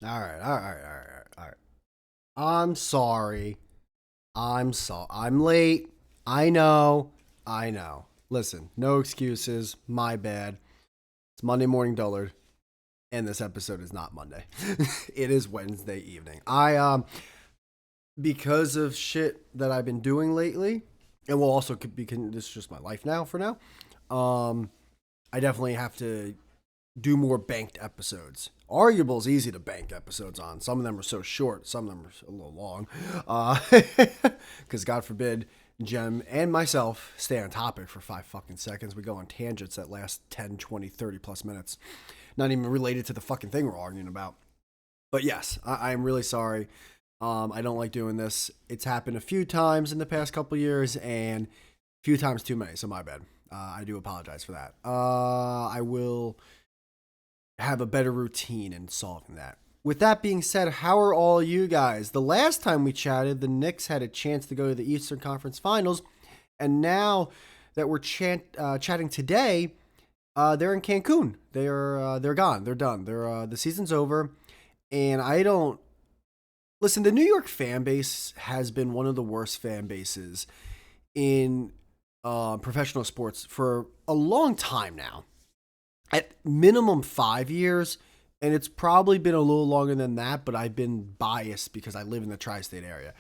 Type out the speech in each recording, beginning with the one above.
All right, all right, all right, all right. I'm sorry. I'm late. I know. I know. Listen, no excuses. My bad. It's Monday morning Dullard, and this episode is not Monday. It is Wednesday evening. I because of shit that I've been doing lately, and will also be this is just my life now for now. Um, I definitely have to do more banked episodes. Arguable is easy to bank episodes on. Some of them are so short, some of them are a little long. Because God forbid Jem and myself stay on topic for 5 fucking seconds. We go on tangents that last 10, 20, 30 plus minutes. Not even related to the fucking thing we're arguing about. But yes, I'm really sorry. I don't like doing this. It's happened a few times in the past couple years and a few times too many, so my bad. I do apologize for that. I will have a better routine in solving that. With that being said, how are all you guys? The last time we chatted, the Knicks had a chance to go to the Eastern Conference Finals, and now that we're chatting today, they're in Cancun. They're gone. They're done. The season's over, and I don't listen. The New York fan base has been one of the worst fan bases in professional sports for a long time now, at minimum 5 years, and it's probably been a little longer than that, but I've been biased because I live in the tri-state area.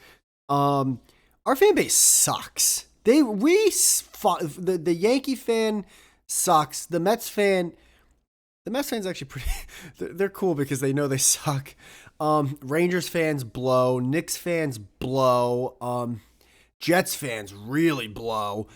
Um, our fan base sucks. The Yankee fan sucks. The Mets fans actually pretty. They're cool because they know they suck. Rangers fans blow. Knicks fans blow. Jets fans really blow.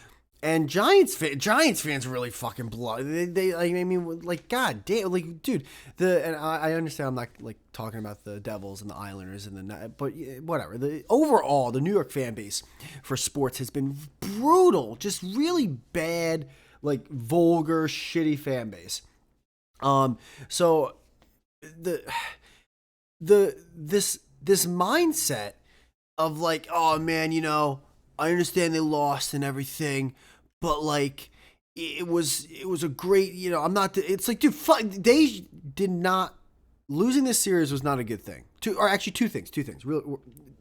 And Giants fans really fucking blow. I mean, like, god damn, like, dude, and I understand I'm not like talking about the Devils and the Islanders and but whatever. The overall, the New York fan base for sports has been brutal, just really bad, like vulgar, shitty fan base. So the this mindset of like, oh man, I understand they lost and everything, but like it was a great, I'm not. It's like, dude, they did not losing this series was not a good thing. Two things, really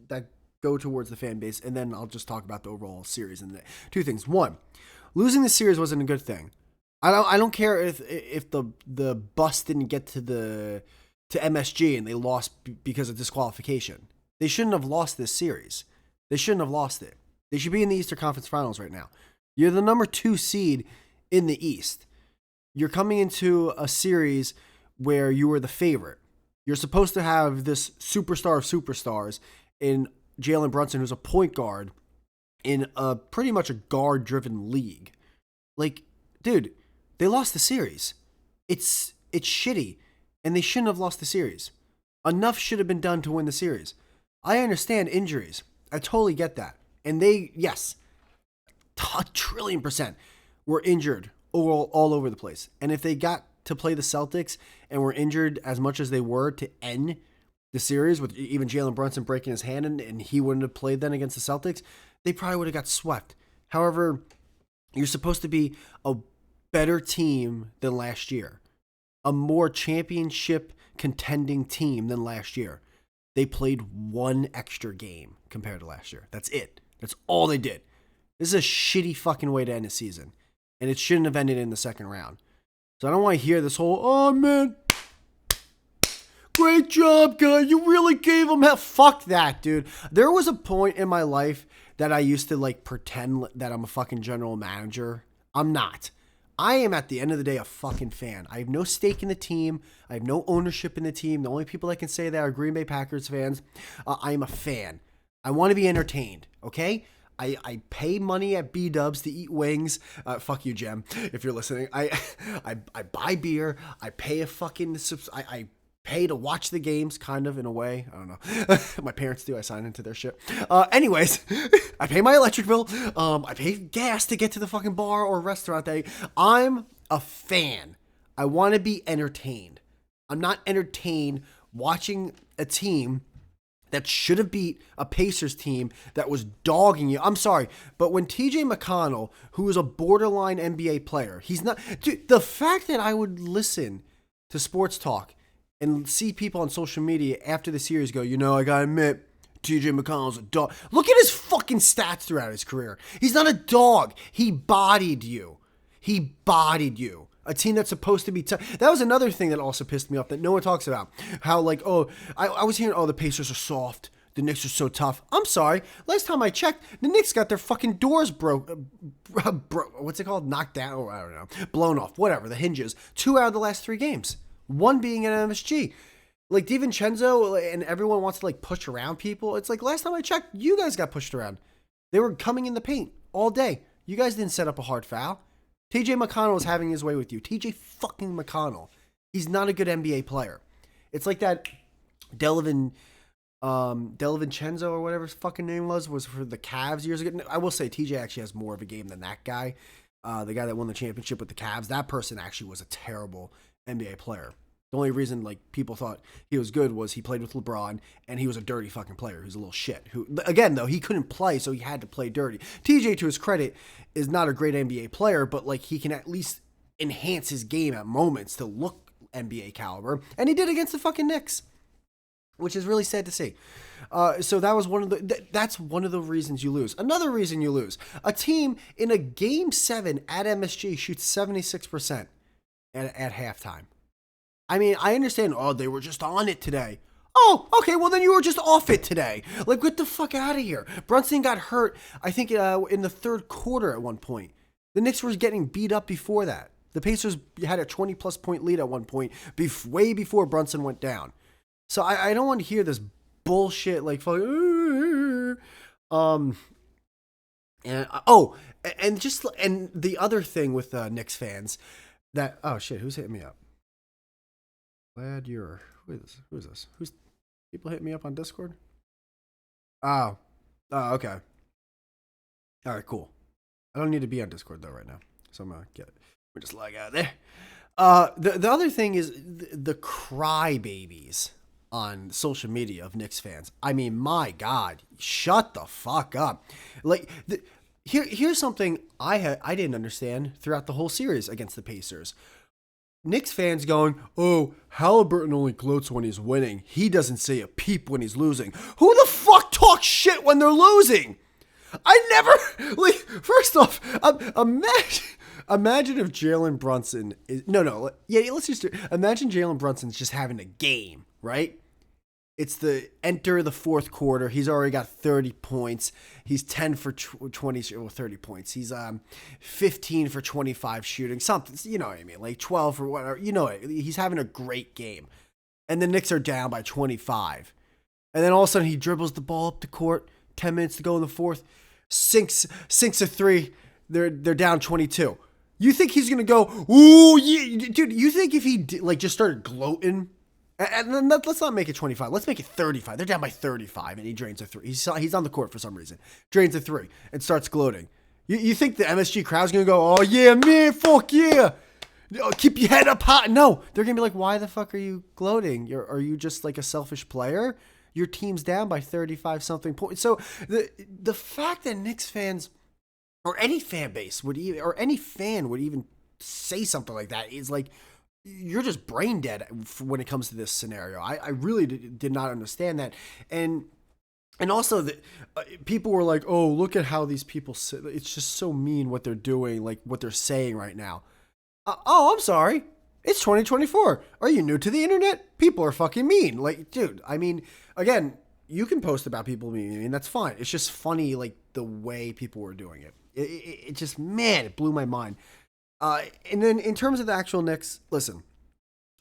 that go towards the fan base, and then I'll just talk about the overall series. And two things. One, losing the series wasn't a good thing. I don't care if the bus didn't get to MSG and they lost because of disqualification. They shouldn't have lost this series. They shouldn't have lost it. They should be in the Eastern Conference Finals right now. You're the number 2 seed in the East. You're coming into a series where you were the favorite. You're supposed to have this superstar of superstars in Jalen Brunson, who's a point guard in a pretty much a guard-driven league. Like, dude, they lost the series. It's shitty, and they shouldn't have lost the series. Enough should have been done to win the series. I understand injuries. I totally get that. And they, yes, a trillion% were injured all over the place. And if they got to play the Celtics and were injured as much as they were to end the series, with even Jalen Brunson breaking his hand and he wouldn't have played then against the Celtics, they probably would have got swept. However, you're supposed to be a better team than last year, a more championship contending team than last year. They played one extra game compared to last year. That's it. That's all they did. This is a shitty fucking way to end a season. And it shouldn't have ended in the second round. So I don't want to hear this whole, oh man, great job, guy. You really gave them hell. Fuck that, dude. There was a point in my life that I used to like pretend that I'm a fucking general manager. I'm not. I am at the end of the day a fucking fan. I have no stake in the team. I have no ownership in the team. The only people that can say that are Green Bay Packers fans. I am a fan. I want to be entertained, okay? I pay money at B-Dubs to eat wings. Fuck you, Jem, if you're listening. I buy beer. I pay a fucking... I pay to watch the games, kind of, in a way. I don't know. My parents do. I sign into their shit. Anyways, I pay my electric bill. I pay gas to get to the fucking bar or restaurant. I'm a fan. I want to be entertained. I'm not entertained watching a team that should have beat a Pacers team that was dogging you. I'm sorry, but when TJ McConnell, who is a borderline NBA player, he's not... Dude, the fact that I would listen to sports talk and see people on social media after the series go, I gotta admit, TJ McConnell's a dog. Look at his fucking stats throughout his career. He's not a dog. He bodied you. He bodied you. A team that's supposed to be tough. That was another thing that also pissed me off that no one talks about. How I was hearing, the Pacers are soft. The Knicks are so tough. I'm sorry. Last time I checked, the Knicks got their fucking doors what's it called? Knocked down? Or I don't know. Blown off. Whatever. The hinges. 2 out of the last 3 games. 1 being at MSG. Like DiVincenzo and everyone wants to push around people. It's like last time I checked, you guys got pushed around. They were coming in the paint all day. You guys didn't set up a hard foul. TJ McConnell is having his way with you. TJ fucking McConnell. He's not a good NBA player. It's like that DiVincenzo or whatever his fucking name was for the Cavs years ago. I will say TJ actually has more of a game than that guy. The guy that won the championship with the Cavs. That person actually was a terrible NBA player. The only reason people thought he was good was he played with LeBron and he was a dirty fucking player. He was a little shit. Who, again, though, he couldn't play, so he had to play dirty. TJ, to his credit, is not a great NBA player, but he can at least enhance his game at moments to look NBA caliber. And he did against the fucking Knicks, which is really sad to see. So that was that's one of the reasons you lose. Another reason you lose: a team in a Game 7 at MSG shoots 76% at halftime. I mean, I understand, they were just on it today. Oh, okay, well then you were just off it today. Get the fuck out of here. Brunson got hurt, I think, in the third quarter at one point. The Knicks were getting beat up before that. The Pacers had a 20-plus point lead at one point, way before Brunson went down. So I don't want to hear this bullshit, and the other thing with Knicks fans, that, oh shit, who's hitting me up? Glad you're. Who is this? Who's people hitting me up on Discord? Oh, okay. All right, cool. I don't need to be on Discord though right now, so I'm gonna get it. We're just lag out there. The other thing is the crybabies on social media of Knicks fans. I mean, my God, shut the fuck up. Here's something I didn't understand throughout the whole series against the Pacers. Knicks fans going, Halliburton only gloats when he's winning. He doesn't say a peep when he's losing. Who the fuck talks shit when they're losing? I never, first off, imagine if Jalen Brunson is, let's just imagine Jalen Brunson's just having a game, right? It's enter the fourth quarter. He's already got 30 points. He's 10 for 20, 30 points. He's 15 for 25 shooting, something, you know what I mean? 12 or whatever, he's having a great game. And the Knicks are down by 25. And then all of a sudden he dribbles the ball up the court, 10 minutes to go in the fourth, sinks a 3. They're down 22. You think he's going to go, ooh, yeah, dude, you think if he just started gloating, and then let's not make it 25. Let's make it 35. They're down by 35, and he drains a 3. He's on the court for some reason. Drains a 3 and starts gloating. You think the MSG crowd's going to go, oh, yeah, man, fuck yeah. Keep your head up high. No, they're going to be like, why the fuck are you gloating? Are you just a selfish player? Your team's down by 35-something points. So the fact that Knicks fans or any fan base or any fan would even say something like that is you're just brain dead when it comes to this scenario. I really did not understand that. And also, people were like, oh, look at how these people say. It's just so mean what they're doing, what they're saying right now. I'm sorry. It's 2024. Are you new to the internet? People are fucking mean. Dude, I mean, again, you can post about people being mean. That's fine. It's just funny, the way people were doing it. It just, man, it blew my mind. And then in terms of the actual Knicks, listen,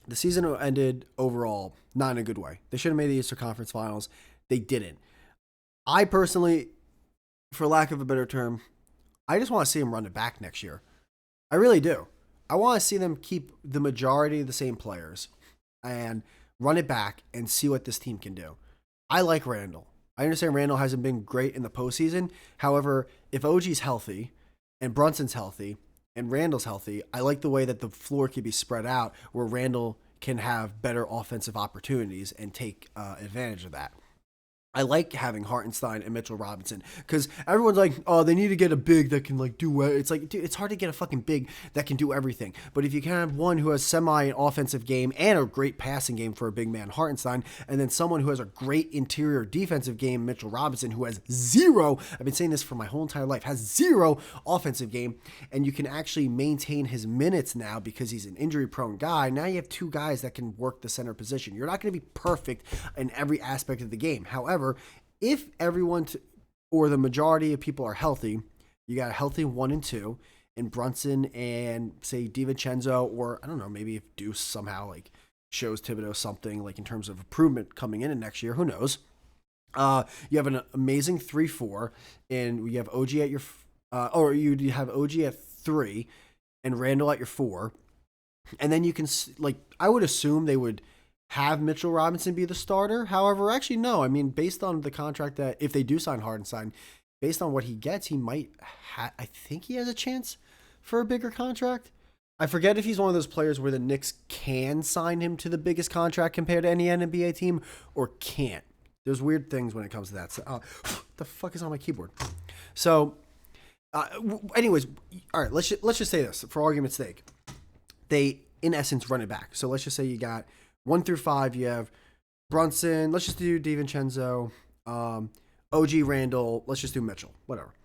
the season ended overall not in a good way. They should have made the Eastern Conference Finals. They didn't. I personally, for lack of a better term, I just want to see them run it back next year. I really do. I want to see them keep the majority of the same players and run it back and see what this team can do. I like Randall. I understand Randall hasn't been great in the postseason. However, if OG's healthy and Brunson's healthy, and Randall's healthy, I like the way that the floor can be spread out where Randall can have better offensive opportunities and take advantage of that. I like having Hartenstein and Mitchell Robinson because everyone's like, oh, they need to get a big that can like do it. It's like, dude, it's hard to get a fucking big that can do everything. But if you can have one who has semi-offensive game and a great passing game for a big man, Hartenstein, and then someone who has a great interior defensive game, Mitchell Robinson, who has zero, I've been saying this for my whole entire life, has zero offensive game, and you can actually maintain his minutes now because he's an injury-prone guy. Now you have two guys that can work the center position. You're not going to be perfect in every aspect of the game. However, if everyone or the majority of people are healthy, you got a healthy 1 and 2, and Brunson and say DiVincenzo, or I don't know, maybe if Deuce somehow like shows Thibodeau something like in terms of improvement coming in next year, who knows? You have an amazing 3-4, and you have OG at your, or you have OG at 3, and Randall at your 4, and then you can like I would assume they would have Mitchell Robinson be the starter. However, actually, no. I mean, based on the contract that if they do sign Hartenstein, based on what he gets, he might I think he has a chance for a bigger contract. I forget if he's one of those players where the Knicks can sign him to the biggest contract compared to any NBA team or can't. There's weird things when it comes to that. So, the fuck is on my keyboard? So, anyways, all right, let's just say this for argument's sake. They, in essence, run it back. So let's just say you got 1 through 5, you have Brunson. Let's just do DiVincenzo, OG Randall. Let's just do Mitchell, whatever.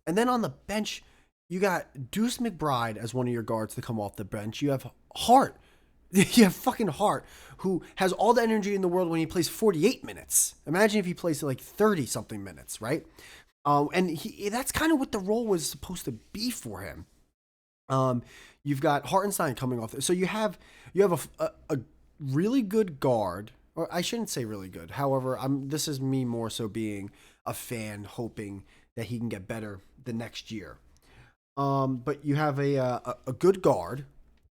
And then on the bench, you got Deuce McBride as one of your guards to come off the bench. You have Hart. You have fucking Hart, who has all the energy in the world when he plays 48 minutes. Imagine if he plays like 30-something minutes, right? And that's kind of what the role was supposed to be for him. You've got Hartenstein coming off. So you have a really good guard, or I shouldn't say really good. However, this is me more so being a fan, hoping that he can get better the next year. But you have a good guard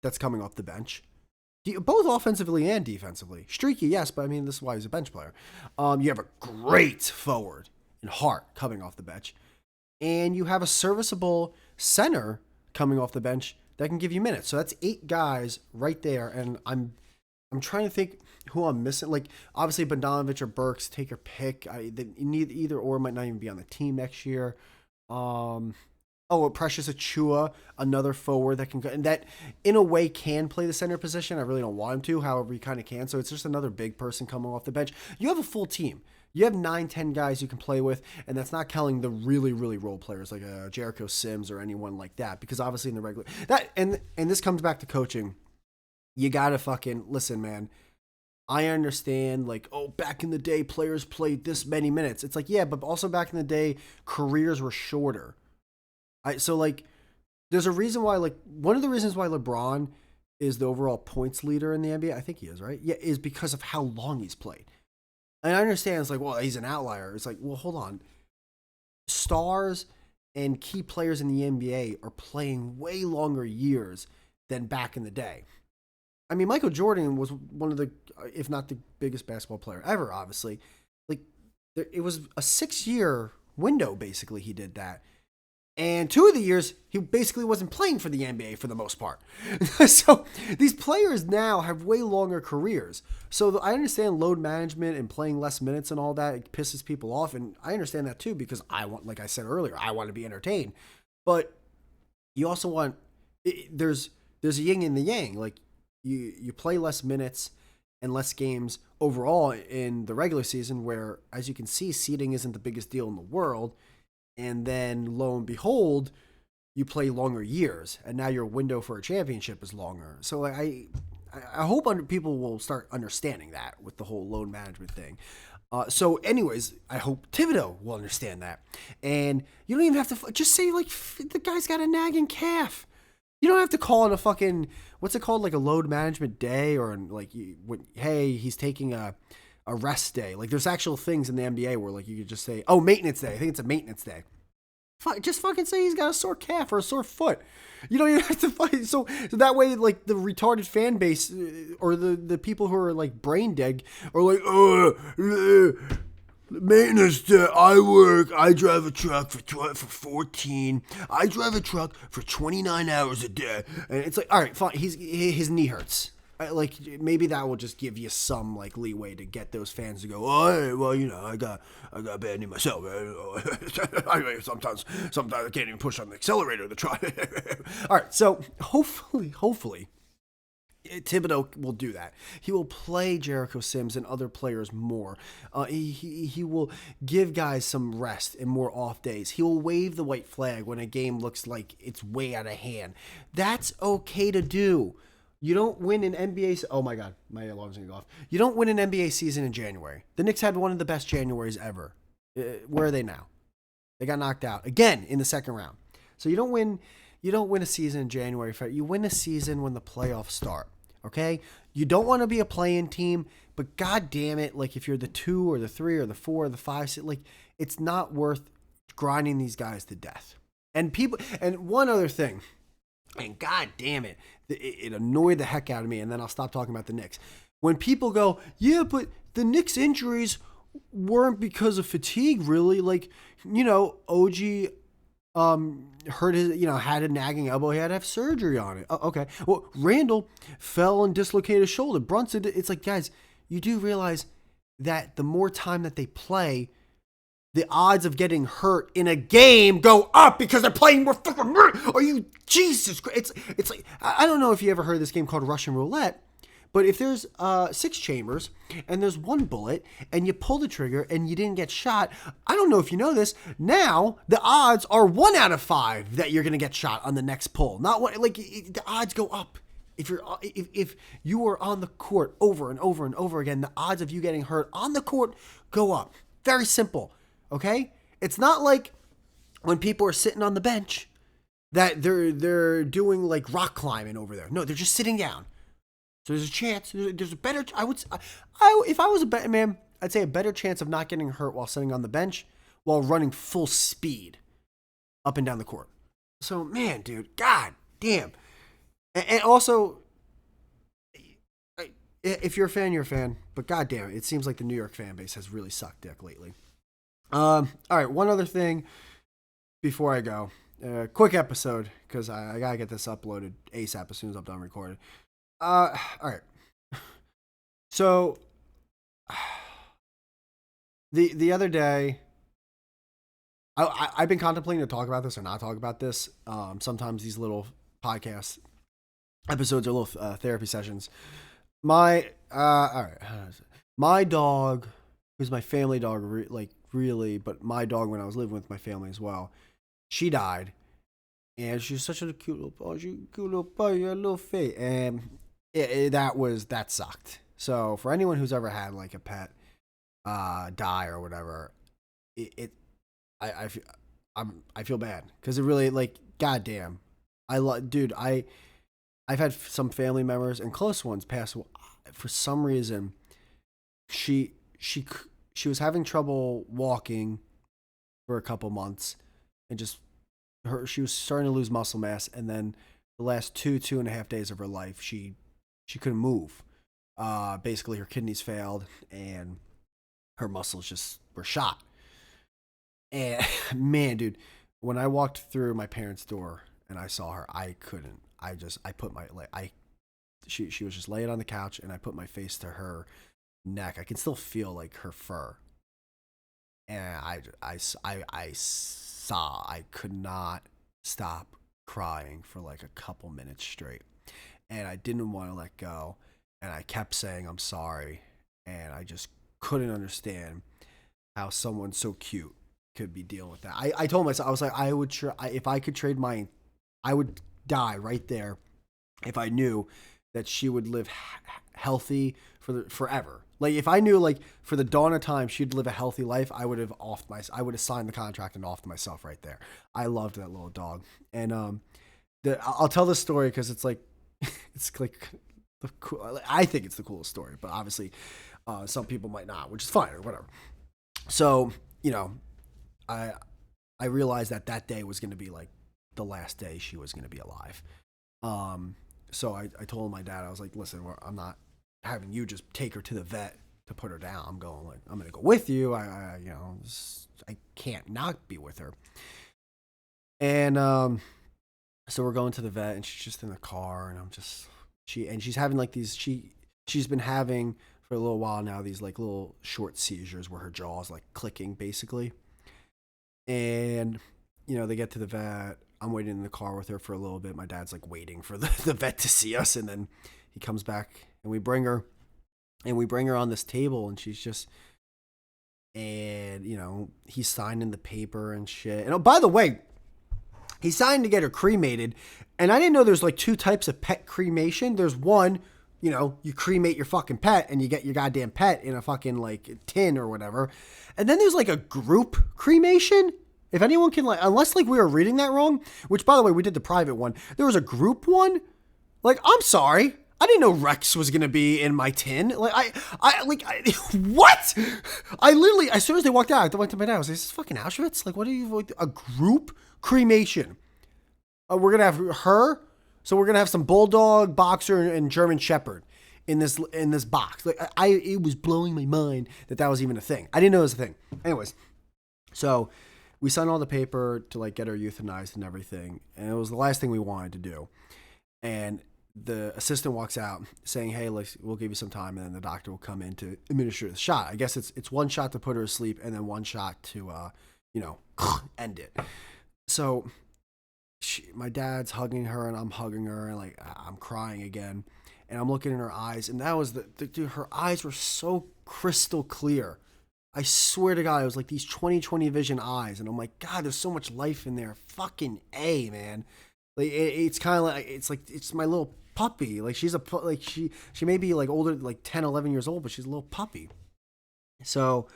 that's coming off the bench, both offensively and defensively. Streaky, yes, but I mean this is why he's a bench player. You have a great forward in Hart coming off the bench, and you have a serviceable center coming off the bench that can give you minutes. So that's 8 guys right there, and I'm trying to think who I'm missing. Like, obviously, Bogdanovic or Burks, take your pick. Either or might not even be on the team next year. Precious Achua, another forward that can go, and that in a way can play the center position. I really don't want him to, however, he kind of can. So it's just another big person coming off the bench. You have a full team. You have 9-10 guys you can play with, and that's not counting the really, really role players like Jericho Sims or anyone like that. Because obviously in the regular and this comes back to coaching. You gotta fucking listen, man. I understand, like, back in the day, players played this many minutes. It's like, yeah, but also back in the day, careers were shorter. So like, there's a reason why, like, one of the reasons why LeBron is the overall points leader in the NBA. I think he is, right? Yeah, is because of how long he's played. And I understand it's like, well, he's an outlier. It's like, well, hold on. Stars and key players in the NBA are playing way longer years than back in the day. I mean, Michael Jordan was one of the, if not the biggest basketball player ever, obviously. Like, it was a 6-year window, basically, he did that. And 2 of the years, he basically wasn't playing for the NBA for the most part. So these players now have way longer careers. So I understand load management and playing less minutes and all that. It pisses people off. And I understand that too, because I want, like I said earlier, I want to be entertained. But you also want, there's a yin and the yang. Like, you play less minutes and less games overall in the regular season, where, as you can see, seeding isn't the biggest deal in the world. And then, lo and behold, you play longer years, and now your window for a championship is longer. So, like, I hope people will start understanding that with the whole load management thing. So, anyways, I hope Thibodeau will understand that. And you don't even have to just say, like, the guy's got a nagging calf. You don't have to call it a fucking, what's it called, like a load management day, or like, hey, he's taking a rest day. Like, there's actual things in the NBA where, like, you could just say, maintenance day. I think it's a maintenance day. Just fucking say he's got a sore calf or a sore foot. You don't even have to fight. So that way, like, the retarded fan base or the people who are, like, brain dead are like, maintenance day. I drive a truck for 14. I drive a truck for 29 hours a day. And it's like, all right, fine. His knee hurts. like maybe that will just give you some like leeway to get those fans to go, oh, hey, well, I got bad knee myself. Sometimes I can't even push on the accelerator to try. All right, so hopefully Thibodeau will do that. He will play Jericho Sims and other players more. He will give guys some rest and more off days. He will wave the white flag when a game looks like it's way out of hand. That's okay to do. You don't win an NBA. Oh my God, my alarm's gonna go off. You don't win an NBA season in January. The Knicks had one of the best Januaries ever. Where are they now? They got knocked out again in the second round. So you don't win. You don't win a season in January. You win a season when the playoffs start. Okay? You don't want to be a play-in team, but god damn it, like if you're the 2 or the 3 or the 4 or the 5, like it's not worth grinding these guys to death. And one other thing, and god damn it, it annoyed the heck out of me, and then I'll stop talking about the Knicks. When people go, yeah, but the Knicks injuries weren't because of fatigue, really. Like, OG hurt his, had a nagging elbow. He had to have surgery on it. Okay. Well, Randall fell and dislocated his shoulder. Brunson, it's like, guys, you do realize that the more time that they play, the odds of getting hurt in a game go up because they're playing more fucking. Are you Jesus Christ? It's like, I don't know if you ever heard of this game called Russian Roulette. But if there's 6 chambers and there's 1 bullet and you pull the trigger and you didn't get shot, I don't know if you know this. Now the odds are 1 out of 5 that you're gonna get shot on the next pull. Not what the odds go up. If you are on the court over and over and over again, the odds of you getting hurt on the court go up. Very simple. Okay? It's not like when people are sitting on the bench that they're doing like rock climbing over there. No, they're just sitting down. So there's a chance. There's a better. If I was a betting man, I'd say a better chance of not getting hurt while sitting on the bench, while running full speed up and down the court. So man, dude, god damn. And also, if you're a fan, you're a fan. But god damn it seems like the New York fan base has really sucked dick lately. All right, one other thing before I go. Quick episode because I gotta get this uploaded ASAP as soon as I'm done recording. All right. So, the other day, I've been contemplating to talk about this or not talk about this. Sometimes these little podcast episodes are little therapy sessions. All right. My dog, who's my family dog, really, but my dog when I was living with my family as well, she died. And she's such a cute little boy. Cute little boy, your little face. And that sucked. So for anyone who's ever had like a pet die or whatever, I feel bad because it really, like, goddamn, I've had some family members and close ones pass. For some reason, she was having trouble walking for a couple months, and she was starting to lose muscle mass, and then the last 2.5 days of her life, she couldn't move. Basically, her kidneys failed, and her muscles just were shot. And man, dude, when I walked through my parents' door and I saw her, I couldn't. She was just laying on the couch, and I put my face to her neck. I can still feel like her fur, and I could not stop crying for like a couple minutes straight, and I didn't want to let go, and I kept saying I'm sorry, and I just couldn't understand how someone so cute could be dealing with that. I told myself, I was like, if I could trade I would die right there if I knew that she would live healthy forever. Like if I knew, like, for the dawn of time she'd live a healthy life, I would have signed the contract and offed myself right there. I loved that little dog, and I'll tell this story because it's like I think it's the coolest story, but obviously some people might not, which is fine or whatever. So I realized that day was going to be like the last day she was going to be alive. So I told my dad, I was like, listen, I'm not having you just take her to the vet to put her down. I'm going to go with you. I can't not be with her. And so we're going to the vet, and she's just in the car, and I'm just She's having like these she's been having for a little while now these like little short seizures where her jaw is like clicking basically. And they get to the vet. I'm waiting in the car with her for a little bit. My dad's like waiting for the vet to see us, and then he comes back and we bring her on this table, and she's just, and he's signing the paper and shit. And oh, by the way, he's signed to get her cremated, and I didn't know there's like two types of pet cremation. There's one, you cremate your fucking pet and you get your goddamn pet in a fucking like tin or whatever. And then there's like a group cremation. If anyone can unless like we were reading that wrong, which by the way, we did the private one. There was a group one. Like, I'm sorry. I didn't know Rex was going to be in my tin. Like, what? I literally, as soon as they walked out, I went to my dad. I was like, is this fucking Auschwitz? Like, what are you, a group cremation? We're going to have her. So we're going to have some bulldog, boxer, and German shepherd in this box. Like, it was blowing my mind that was even a thing. I didn't know it was a thing. Anyways, so we signed all the paper to like get her euthanized and everything. And it was the last thing we wanted to do. And the assistant walks out saying, hey, we'll give you some time, and then the doctor will come in to administer the shot. I guess it's one shot to put her to sleep and then one shot to, end it. So my dad's hugging her and I'm hugging her, and like I'm crying again, and I'm looking in her eyes, and that was dude, her eyes were so crystal clear. I swear to God, it was like these 20/20 vision eyes, and I'm like, God, there's so much life in there. Fucking A, man. Like it's kind of like it's my little puppy. Like she's she may be like older, like 10, 11 years old, but she's a little puppy. So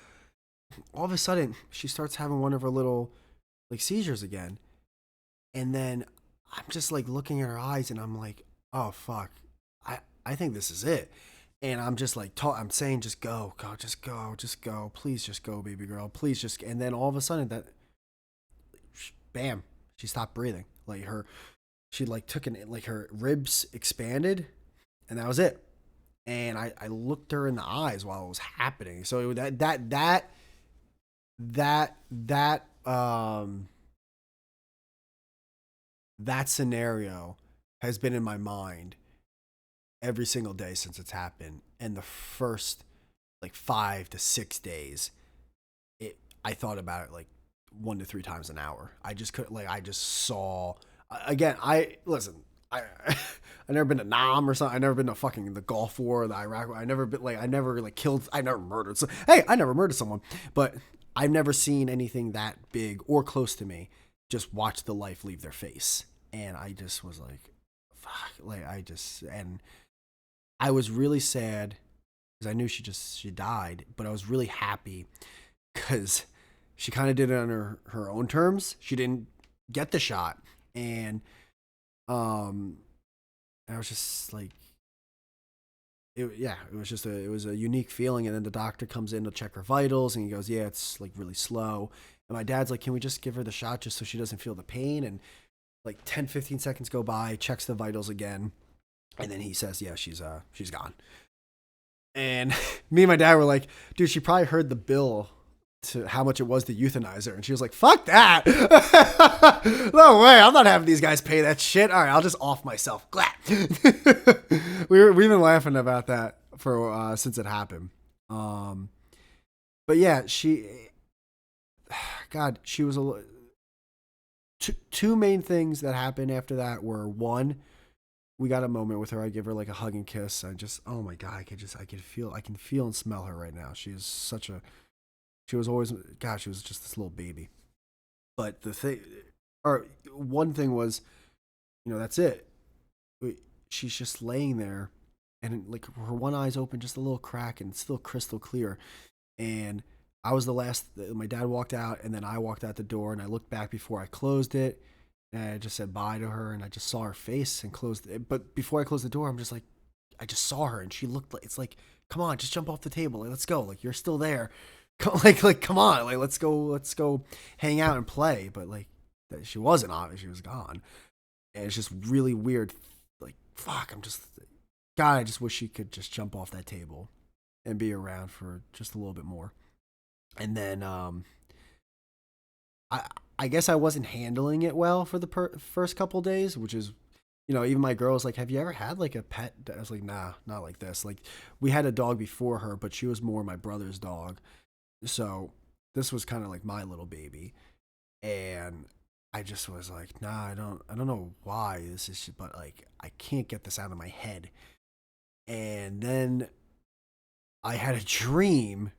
all of a sudden she starts having one of her little like seizures again. And then I'm just like looking at her eyes, and I'm like, oh fuck. I think this is it. And I'm just like, I'm saying, just go, just go. Please just go, baby girl. Please just, and then all of a sudden bam, she stopped breathing. Like she like took like her ribs expanded, and that was it. And I looked her in the eyes while it was happening. So that scenario has been in my mind every single day since it's happened. And the first like 5 to 6 days, I thought about it like 1 to 3 times an hour. I just couldn't, like, I just saw, again, I never been to Nam or something. I never been to fucking the Gulf War or the Iraq War. I never murdered. Hey, I never murdered someone, but I've never seen anything that big or close to me. Just watch the life leave their face. And I just was like, fuck, and I was really sad because I knew she died, but I was really happy because she kind of did it on her own terms. She didn't get the shot. And I was just like, it was a unique feeling. And then the doctor comes in to check her vitals, and he goes, yeah, it's like really slow. And my dad's like, can we just give her the shot just so she doesn't feel the pain? And like 10, 15 seconds go by, checks the vitals again. And then he says, yeah, she's gone. And me and my dad were like, dude, she probably heard the bill to how much it was to euthanize her. And she was like, fuck that. No way. I'm not having these guys pay that shit. All right, I'll just off myself. We've been laughing about that for since it happened. But yeah, she was two main things that happened after that were, one, we got a moment with her. I give her like a hug and kiss. I just, oh my God, I can feel and smell her right now. She was just this little baby. But one thing was, that's it. She's just laying there, and like her one eye's open, just a little crack, and it's still crystal clear. And I was the last. My dad walked out, and then I walked out the door, and I looked back before I closed it, and I just said bye to her, and I just saw her face and closed it. But before I closed the door, I'm just like, I just saw her, and she looked like, it's like, come on, just jump off the table, like, let's go, like, you're still there, like come on, like, let's go hang out and play. But like, she wasn't, obvious, she was gone, and it's just really weird. Like, fuck, God, I just wish she could just jump off that table and be around for just a little bit more. And then I guess I wasn't handling it well for the first couple days, which is even my girl was like, have you ever had like a pet? I was like, nah, not like this. Like, we had a dog before her, but she was more my brother's dog. So this was kind of like my little baby. And I just was like, nah, I don't know why this is, but like, I can't get this out of my head. And then I had a dream.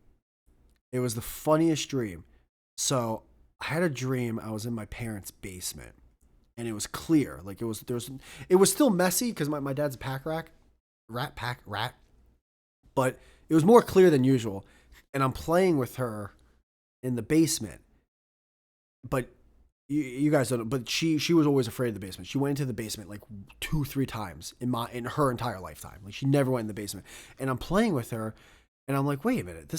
It was the funniest dream. So I had a dream. I was in my parents' basement, and it was clear. Like it was still messy because my dad's a pack rat, but it was more clear than usual. And I'm playing with her in the basement, but you guys don't know, but she was always afraid of the basement. She went into the basement like 2-3 times in her entire lifetime. Like she never went in the basement. And I'm playing with her, and I'm like, wait a minute,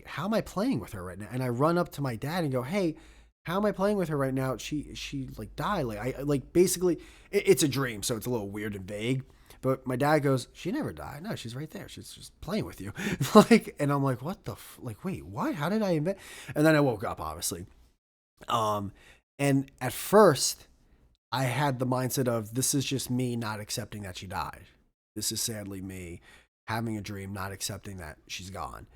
how am I playing with her right now? And I run up to my dad and go, hey, how am I playing with her right now? She like died. Like I like basically it's a dream, so it's a little weird and vague. But my dad goes, she never died. No, she's right there. She's just playing with you. Like, and I'm like, what the like? Wait, what? How did I invent? And then I woke up, obviously. And at first, I had the mindset of this is just me not accepting that she died. This is sadly me having a dream, not accepting that she's gone.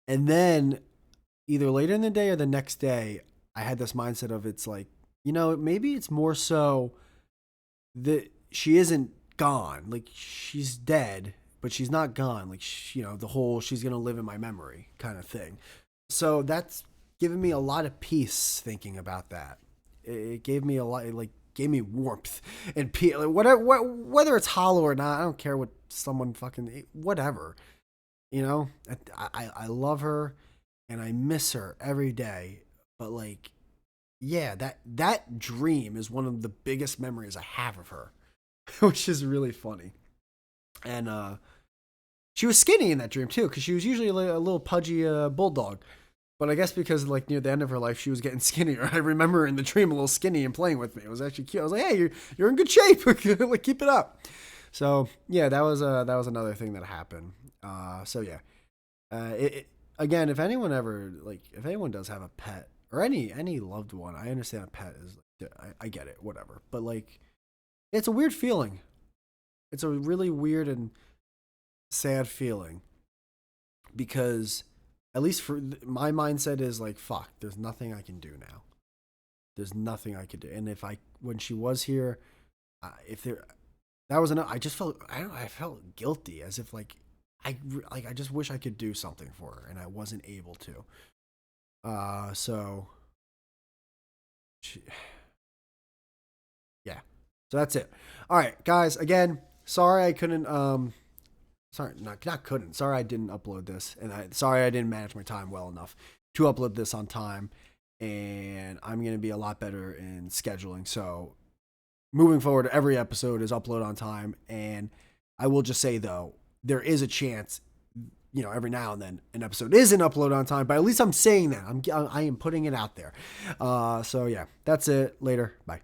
And then either later in the day or the next day, I had this mindset of it's like, maybe it's more so that she isn't gone. Like she's dead, but she's not gone. Like, the whole she's going to live in my memory kind of thing. So that's given me a lot of peace thinking about that. It gave me a lot, like gave me warmth and peace. Like, whether it's hollow or not, I don't care what someone fucking, whatever. I love her and I miss her every day. But like, yeah, that dream is one of the biggest memories I have of her, which is really funny. And she was skinny in that dream too, because she was usually like a little pudgy bulldog. But I guess because like near the end of her life, she was getting skinnier. I remember her in the dream a little skinny and playing with me. It was actually cute. I was like, hey, you're in good shape. Like, keep it up. So yeah, that was another thing that happened. So yeah, again, if anyone does have a pet or any loved one, I understand a pet is. I get it, whatever. But like, it's a weird feeling. It's a really weird and sad feeling because at least for my mindset is like, fuck, there's nothing I can do now. There's nothing I could do. And when she was here, that was enough. I felt guilty as if like, I just wish I could do something for her and I wasn't able to. Yeah. So that's it. All right, guys, again, sorry I couldn't, sorry, not couldn't. Sorry I didn't upload this, and sorry I didn't manage my time well enough to upload this on time. And I'm gonna be a lot better in scheduling. So moving forward, every episode is upload on time. And I will just say though, there is a chance, every now and then an episode isn't upload on time. But at least I'm saying that I am putting it out there. So yeah, that's it. Later, bye.